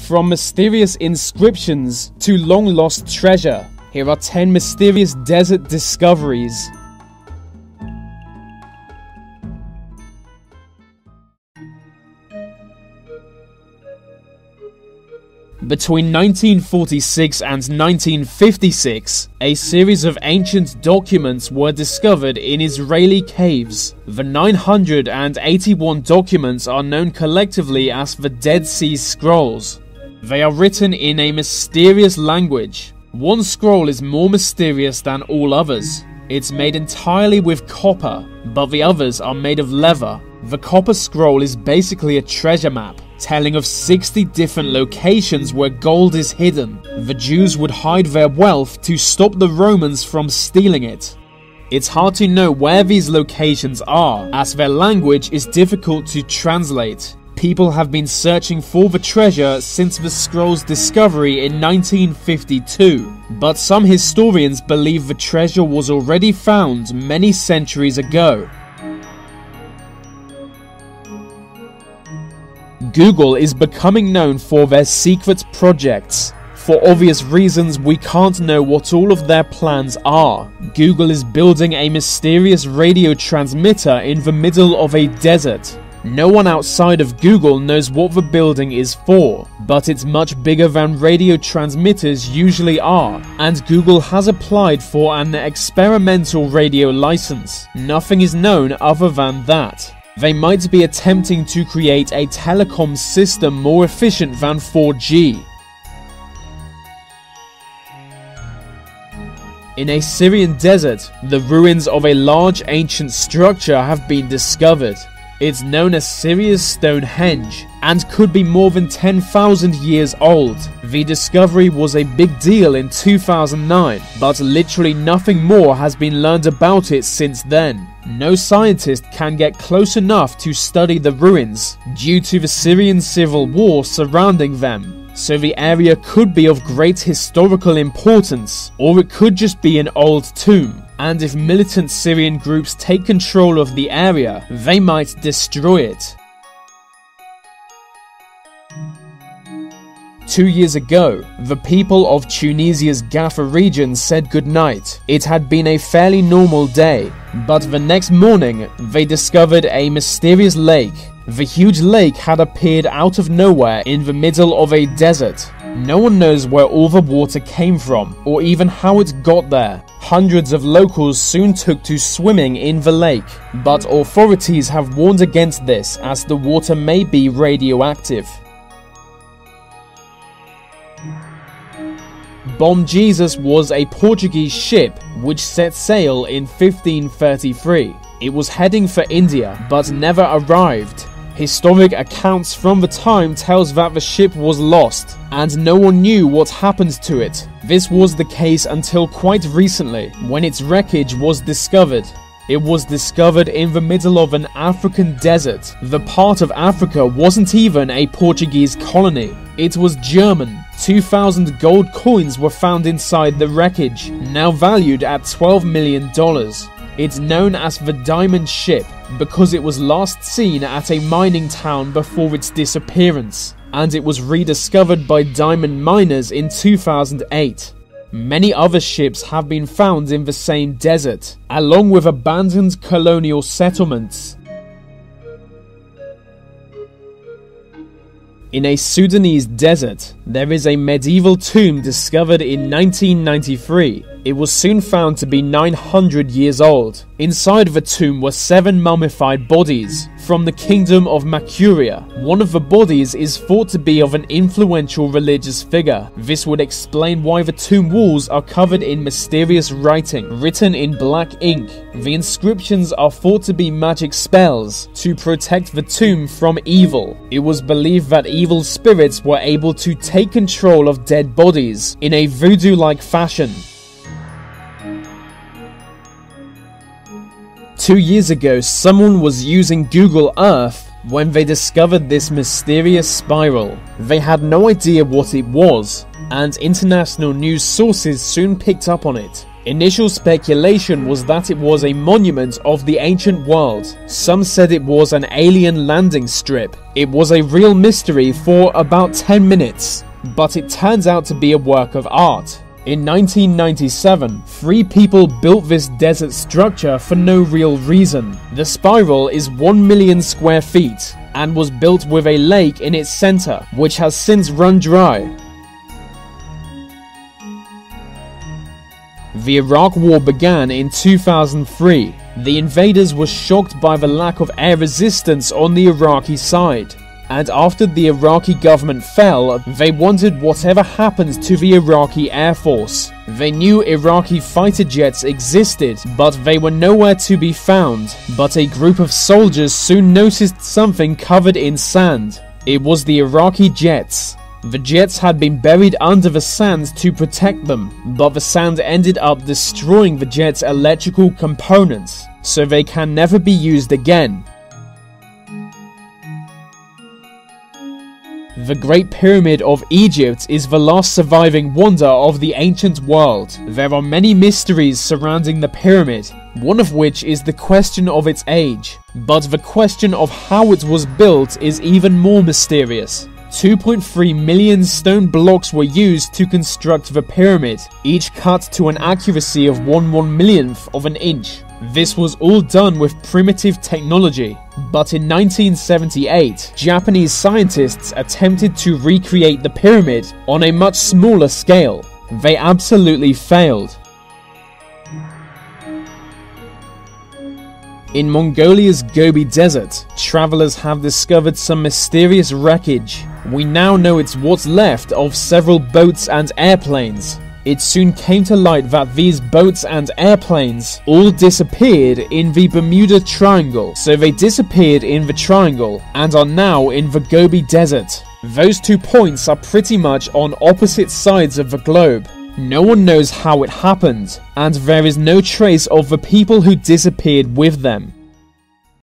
From mysterious inscriptions to long-lost treasure, here are 10 mysterious desert discoveries. Between 1946 and 1956, a series of ancient documents were discovered in Israeli caves. The 981 documents are known collectively as the Dead Sea Scrolls. They are written in a mysterious language. One scroll is more mysterious than all others. It's made entirely with copper, but the others are made of leather. The copper scroll is basically a treasure map, telling of 60 different locations where gold is hidden. The Jews would hide their wealth to stop the Romans from stealing it. It's hard to know where these locations are, as their language is difficult to translate. People have been searching for the treasure since the scroll's discovery in 1952, but some historians believe the treasure was already found many centuries ago. Google is becoming known for their secret projects. For obvious reasons, we can't know what all of their plans are. Google is building a mysterious radio transmitter in the middle of a desert. No one outside of Google knows what the building is for, but it's much bigger than radio transmitters usually are, and Google has applied for an experimental radio license. Nothing is known other than that. They might be attempting to create a telecom system more efficient than 4G. In a Syrian desert, the ruins of a large ancient structure have been discovered. It's known as Syria's Stonehenge and could be more than 10,000 years old. The discovery was a big deal in 2009, but literally nothing more has been learned about it since then. No scientist can get close enough to study the ruins due to the Syrian civil war surrounding them. So the area could be of great historical importance, or it could just be an old tomb. And if militant Syrian groups take control of the area, they might destroy it. 2 years ago, the people of Tunisia's Gaffa region said goodnight. It had been a fairly normal day, but the next morning, they discovered a mysterious lake. The huge lake had appeared out of nowhere in the middle of a desert. No one knows where all the water came from, or even how it got there. Hundreds of locals soon took to swimming in the lake, but authorities have warned against this as the water may be radioactive. Bom Jesus was a Portuguese ship which set sail in 1533. It was heading for India, but never arrived. Historic accounts from the time tells that the ship was lost, and no one knew what happened to it. This was the case until quite recently, when its wreckage was discovered. It was discovered in the middle of an African desert. The part of Africa wasn't even a Portuguese colony. It was German. 2,000 gold coins were found inside the wreckage, now valued at $12 million. It's known as the Diamond Ship because it was last seen at a mining town before its disappearance, and it was rediscovered by diamond miners in 2008. Many other ships have been found in the same desert, along with abandoned colonial settlements. In a Sudanese desert, there is a medieval tomb discovered in 1993. It was soon found to be 900 years old. Inside the tomb were 7 mummified bodies from the kingdom of Makuria. One of the bodies is thought to be of an influential religious figure. This would explain why the tomb walls are covered in mysterious writing, written in black ink. The inscriptions are thought to be magic spells to protect the tomb from evil. It was believed that evil spirits were able to take control of dead bodies in a voodoo-like fashion. 2 years ago, someone was using Google Earth when they discovered this mysterious spiral. They had no idea what it was, and international news sources soon picked up on it. Initial speculation was that it was a monument of the ancient world. Some said it was an alien landing strip. It was a real mystery for about 10 minutes, but it turns out to be a work of art. In 1997, 3 people built this desert structure for no real reason. The spiral is 1 million square feet and was built with a lake in its center, which has since run dry. The Iraq War began in 2003. The invaders were shocked by the lack of air resistance on the Iraqi side. And after the Iraqi government fell, they wondered whatever happened to the Iraqi Air Force. They knew Iraqi fighter jets existed, but they were nowhere to be found. But a group of soldiers soon noticed something covered in sand. It was the Iraqi jets. The jets had been buried under the sand to protect them, but the sand ended up destroying the jet's electrical components, so they can never be used again. The Great Pyramid of Egypt is the last surviving wonder of the ancient world. There are many mysteries surrounding the pyramid, one of which is the question of its age. But the question of how it was built is even more mysterious. 2.3 million stone blocks were used to construct the pyramid, each cut to an accuracy of 1/1,000,000th of an inch. This was all done with primitive technology. But in 1978, Japanese scientists attempted to recreate the pyramid on a much smaller scale. They absolutely failed. In Mongolia's Gobi Desert, travelers have discovered some mysterious wreckage. We now know it's what's left of several boats and airplanes. It soon came to light that these boats and airplanes all disappeared in the Bermuda Triangle. So they disappeared in the triangle and are now in the Gobi Desert. Those 2 points are pretty much on opposite sides of the globe. No one knows how it happened, and there is no trace of the people who disappeared with them.